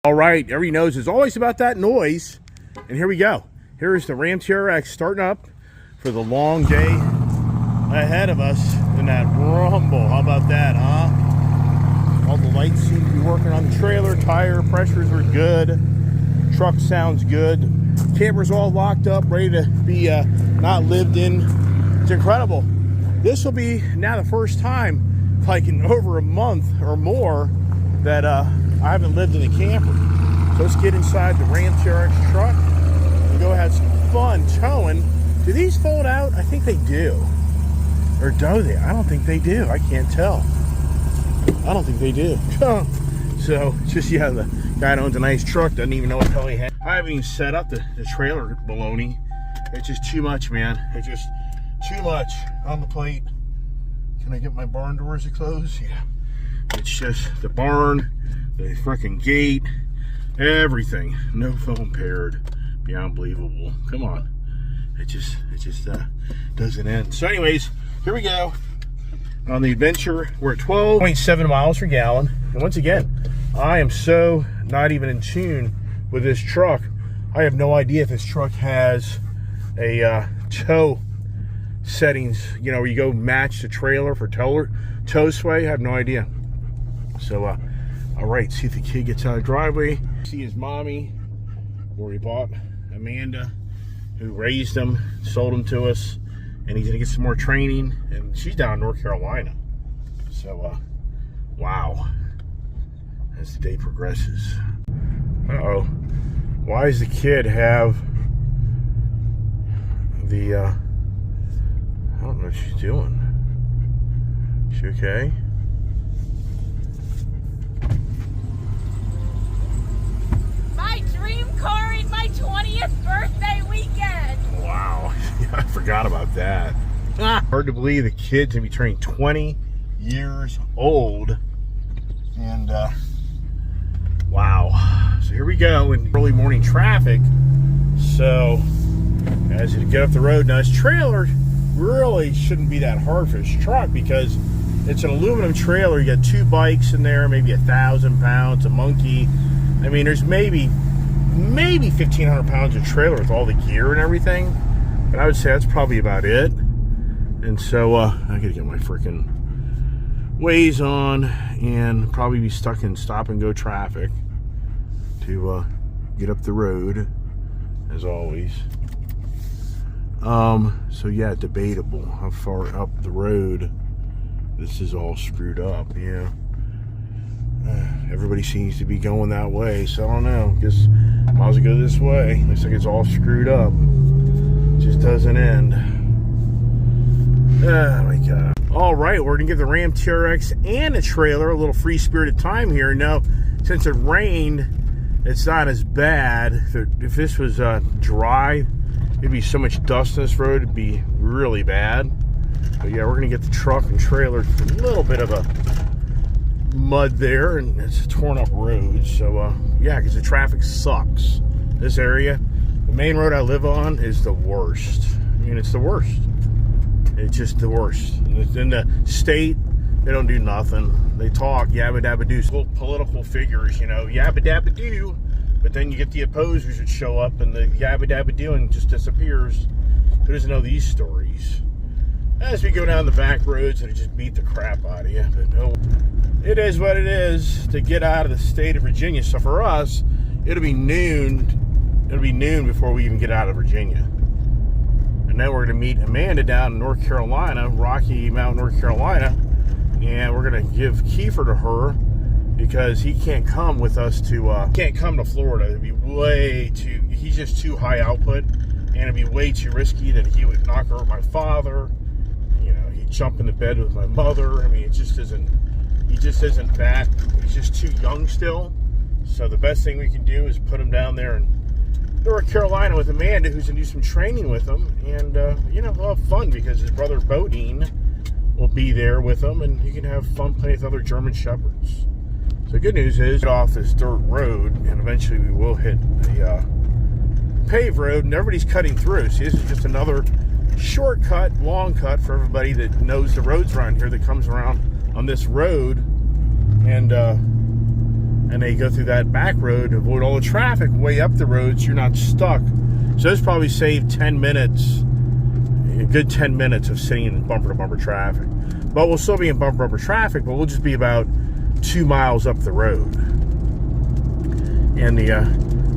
All right, everybody knows it's always about that noise. And here we go. Here is the Ram TRX starting up for the long day ahead of us in that rumble. How about that, huh? All the lights seem to be working on the trailer. Tire pressures are good. Truck sounds good. Camper's all locked up, ready to be not lived in. It's incredible. This will be now the first time, like in over a month or more, that I haven't lived in a camper. So let's get inside the Ram TRX truck and go have some fun towing. Do these fold out? I think they do. Or do they? I don't think they do. I can't tell. I don't think they do. So it's just, yeah, the guy that owns a nice truck doesn't even know what the hell he had. I haven't even set up the trailer baloney. It's just too much, man. It's just too much on the plate. Can I get my barn doors to close? Yeah. It's just the barn, the freaking gate, everything. No foam paired. Beyond believable. Come on. It just doesn't end. So anyways, here we go. On the adventure, we're at 12.7 miles per gallon. And once again, I am so not even in tune with this truck. I have no idea if this truck has a tow settings, you know, where you go match the trailer for tow sway. I have no idea. So, all right, see if the kid gets out of the driveway. See his mommy, where he bought Amanda, who raised him, sold him to us, and he's gonna get some more training, and she's down in North Carolina. So, wow, as the day progresses. Uh-oh, why does the kid have the, I don't know what she's doing. She okay? My dream car in my 20th birthday weekend. Wow, I forgot about that. Hard to believe the kid's gonna be turning 20 years old. And wow. So here we go in early morning traffic. So as you get up the road, now this trailer really shouldn't be that hard for this truck because it's an aluminum trailer. You got two bikes in there, maybe 1,000 pounds, a monkey. I mean, there's maybe 1,500 pounds of trailer with all the gear and everything. But I would say that's probably about it. And so I gotta get my freaking Waze on and probably be stuck in stop and go traffic to get up the road, as always. So yeah, debatable how far up the road this is all screwed up. Yeah. Everybody seems to be going that way, so I don't know. Guess might as well go this way. Looks like it's all screwed up. It just doesn't end. Oh my god. All right, we're gonna give the Ram TRX and the trailer a little free spirited time here. Now, since it rained, it's not as bad. If this was dry, it'd be so much dust on this road, it'd be really bad. But yeah, we're gonna get the truck and trailer a little bit of a mud there, and it's a torn up road. So yeah, because the traffic sucks. This area, the main road I live on, is the worst. I mean, it's the worst. It's just the worst. In the state, they don't do nothing. They talk yabba dabba do, little political figures, you know, yabba dabba do. But then you get the opposers that show up, and the yabba dabba doing just disappears. Who doesn't know these stories? As we go down the back roads, it'll just beat the crap out of you. But no, it is what it is to get out of the state of Virginia. So for us, it'll be noon. It'll be noon before we even get out of Virginia. And then we're going to meet Amanda down in North Carolina, Rocky Mount, North Carolina. And we're going to give Kiefer to her because he can't come with us to, can't come to Florida. It'd be way too, he's just too high output. And it'd be way too risky that he would knock over my father. You know, he'd jump in the bed with my mother. I mean, it just isn't, he just isn't that, he's just too young still. So the best thing we can do is put him down there in North Carolina with Amanda, who's going to do some training with him. And, you know, we'll have fun because his brother Bodine will be there with him, and he can have fun playing with other German Shepherds. So the good news is, get off this dirt road, and eventually we will hit the paved road, and everybody's cutting through. See, this is just another shortcut, long cut for everybody that knows the roads around here that comes around on this road. And and they go through that back road to avoid all the traffic way up the road so you're not stuck. So this probably saved 10 minutes, a good 10 minutes of sitting in bumper-to-bumper traffic. But we'll still be in bumper-to-bumper traffic, but we'll just be about 2 miles up the road. And the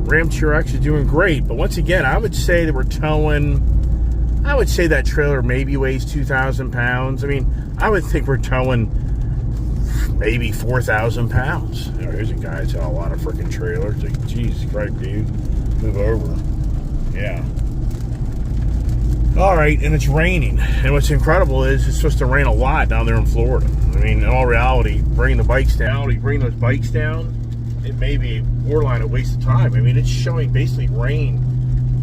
Ram TRX is doing great. But once again, I would say that we're towing, I would say that trailer maybe weighs 2,000 pounds. I mean, I would think we're towing maybe 4,000 pounds. You know, here's a guy that's got a lot of freaking trailers. Like, Jesus Christ, dude. Move over. Yeah. All right, and it's raining. And what's incredible is it's supposed to rain a lot down there in Florida. I mean, in all reality, bringing the bikes down, those bikes down, it may be borderline a waste of time. I mean, it's showing basically rain,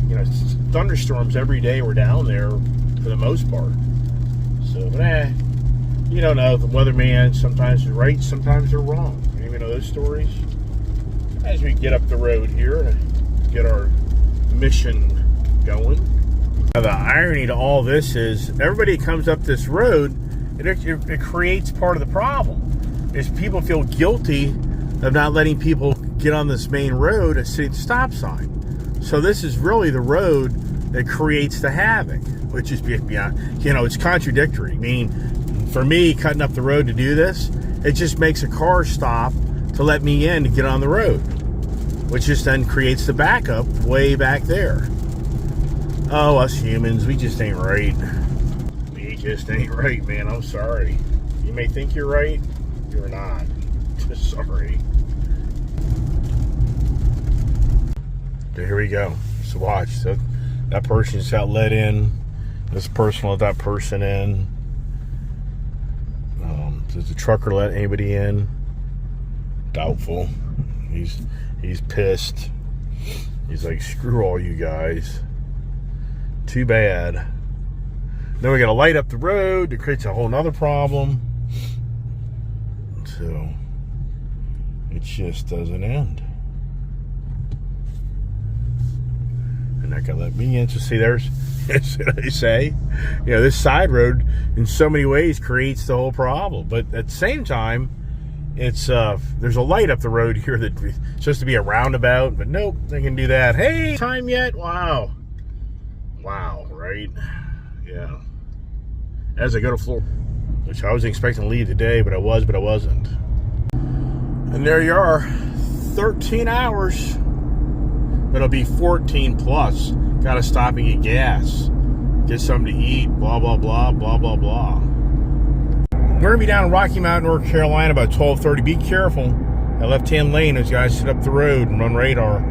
you know, thunderstorms every day we're down there for the most part. So, but you don't know. The weatherman sometimes is right, sometimes they're wrong. You even know those stories? As we get up the road here to get our mission going. Now, the irony to all this is everybody that comes up this road, it creates part of the problem. Is people feel guilty of not letting people get on this main road at a stop sign. So this is really the road that creates the havoc, which is beyond, you know, it's contradictory. I mean, for me, cutting up the road to do this, it just makes a car stop to let me in to get on the road, which just then creates the backup way back there. Oh, us humans, we just ain't right. We just ain't right, man. I'm sorry. You may think you're right, you're not. Just sorry. So here we go. So watch. So that person just got let in. This person let that person in. Does the trucker let anybody in? Doubtful. He's pissed. He's like, screw all you guys. Too bad. Then we got to light up the road. It creates a whole nother problem. So it just doesn't end. And not gonna let me in. So see, there's what I say. You know, this side road in so many ways creates the whole problem. But at the same time, it's there's a light up the road here that's supposed to be a roundabout, but nope, they can do that. Hey, time yet? Wow. Wow, right? Yeah. As I go to Florida, which I was expecting to leave today, but I wasn't. And there you are, 13 hours. It'll be 14 plus. Got to stop and get gas, get something to eat, blah, blah, blah, blah, blah, blah. We're going to be down in Rocky Mount, North Carolina about 12:30. Be careful. That left-hand lane, those guys sit up the road and run radar.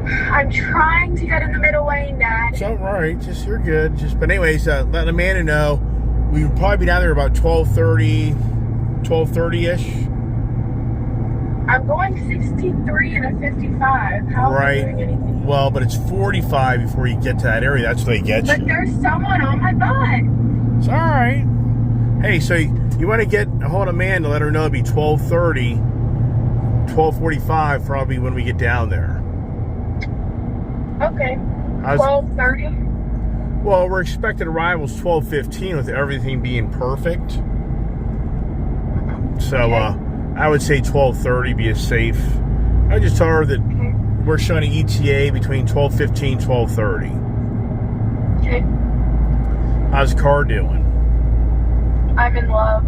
I'm trying to get in the middle lane, Dad. It's all right. Just, you're good. But anyways, letting Amanda know, we would probably be down there about 12:30-ish. I'm going 63 and a 55. How am I doing anything? Well, but it's 45 before you get to that area. That's where they get you. But there's someone on my butt. It's all right. Hey, so you want to get a hold of Amanda, let her know it'll be 12:30, 12:45 probably when we get down there. Okay. 12:30? Well, we're expected arrivals 12:15 with everything being perfect. So, okay. I would say 12:30 be as safe. I just told her that we're showing an ETA between 12:15 and 12:30. Okay. How's the car doing? I'm in love.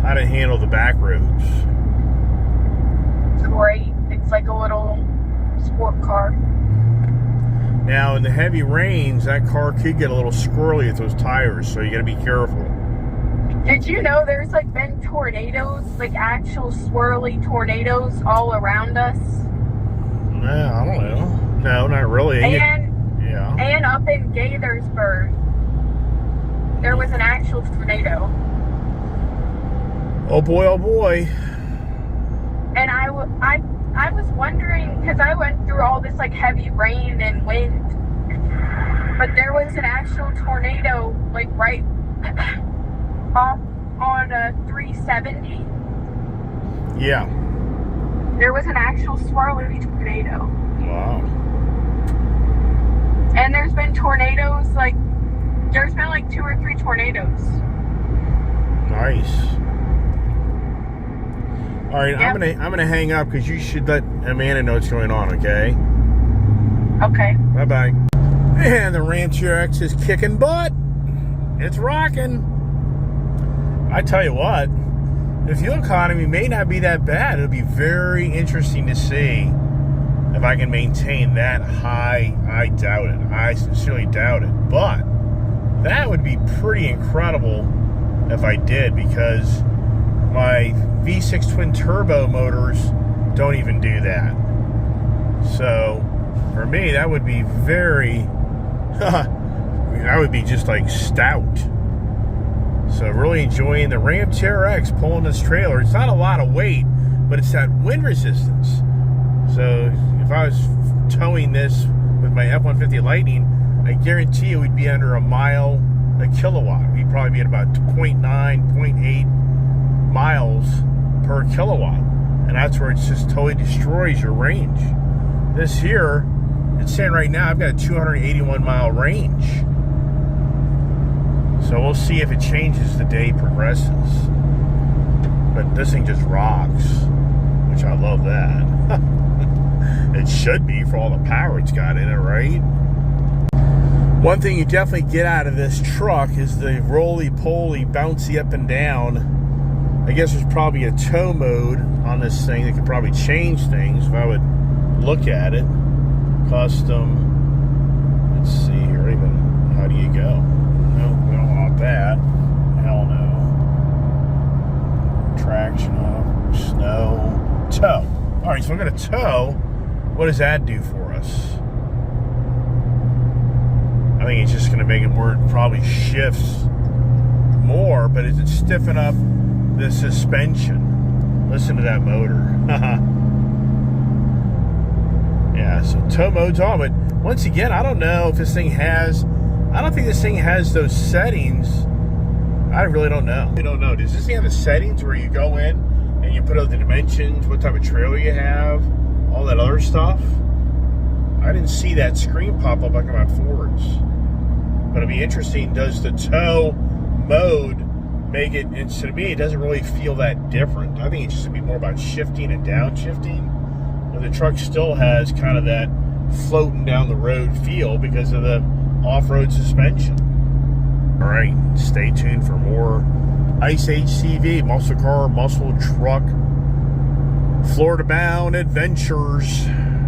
How to handle the back roads? Great. It's like a little sport car. Now, in the heavy rains, that car could get a little squirrely with those tires, so you got to be careful. Did you know there's like been tornadoes, like actual swirly tornadoes all around us? No, I don't know. No, not really. And up in Gaithersburg, there was an actual tornado. Oh boy, oh boy. And I was wondering, because I went through all this like heavy rain and wind, but there was an actual tornado like right off on 370. Yeah. There was an actual swirly tornado. Wow. And there's been tornadoes, like, there's been like 2 or 3 tornadoes. Nice. All right, Yeah. I'm gonna hang up because you should let Amanda know what's going on. Okay. Okay. Bye bye. And the Ram TRX is kicking butt. It's rocking. I tell you what, the fuel economy may not be that bad. It'll be very interesting to see if I can maintain that high. I doubt it. I sincerely doubt it. But that would be pretty incredible if I did, because my V6 twin turbo motors don't even do that. So for me, that would be very, I would be just like stout. So really enjoying the Ram TRX pulling this trailer. It's not a lot of weight, but it's that wind resistance. So if I was towing this with my F-150 Lightning, I guarantee you we'd be under a mile a kilowatt. We'd probably be at about 0.9, 0.8 miles per kilowatt. And that's where it just totally destroys your range. This here, it's saying right now I've got a 281 mile range. So we'll see if it changes the day progresses. But this thing just rocks, which I love that. It should be for all the power it's got in it, right? One thing you definitely get out of this truck is the roly-poly, bouncy up and down. I guess there's probably a tow mode on this thing that could probably change things if I would look at it. Custom. Let's see here. Even how do you go? No, we don't want that. Hell no. Traction up. Snow. Tow. All right, so I'm going to tow. What does that do for us? I think it's just going to make it where it probably shifts more, but it's stiffen up the suspension. Listen to that motor. Yeah, so tow mode's on, but once again, I don't know if this thing has, I don't think this thing has those settings. I really don't know. I don't know. Does this thing have the settings where you go in and you put out the dimensions, what type of trailer you have, all that other stuff? I didn't see that screen pop up like on my Fords. But it'd be interesting, does the tow mode make it, and to me, it doesn't really feel that different. I think it's just gonna be more about shifting and downshifting. But the truck still has kind of that floating down the road feel because of the off-road suspension. All right, stay tuned for more Ice HCV, muscle car, muscle truck, Florida-bound adventures.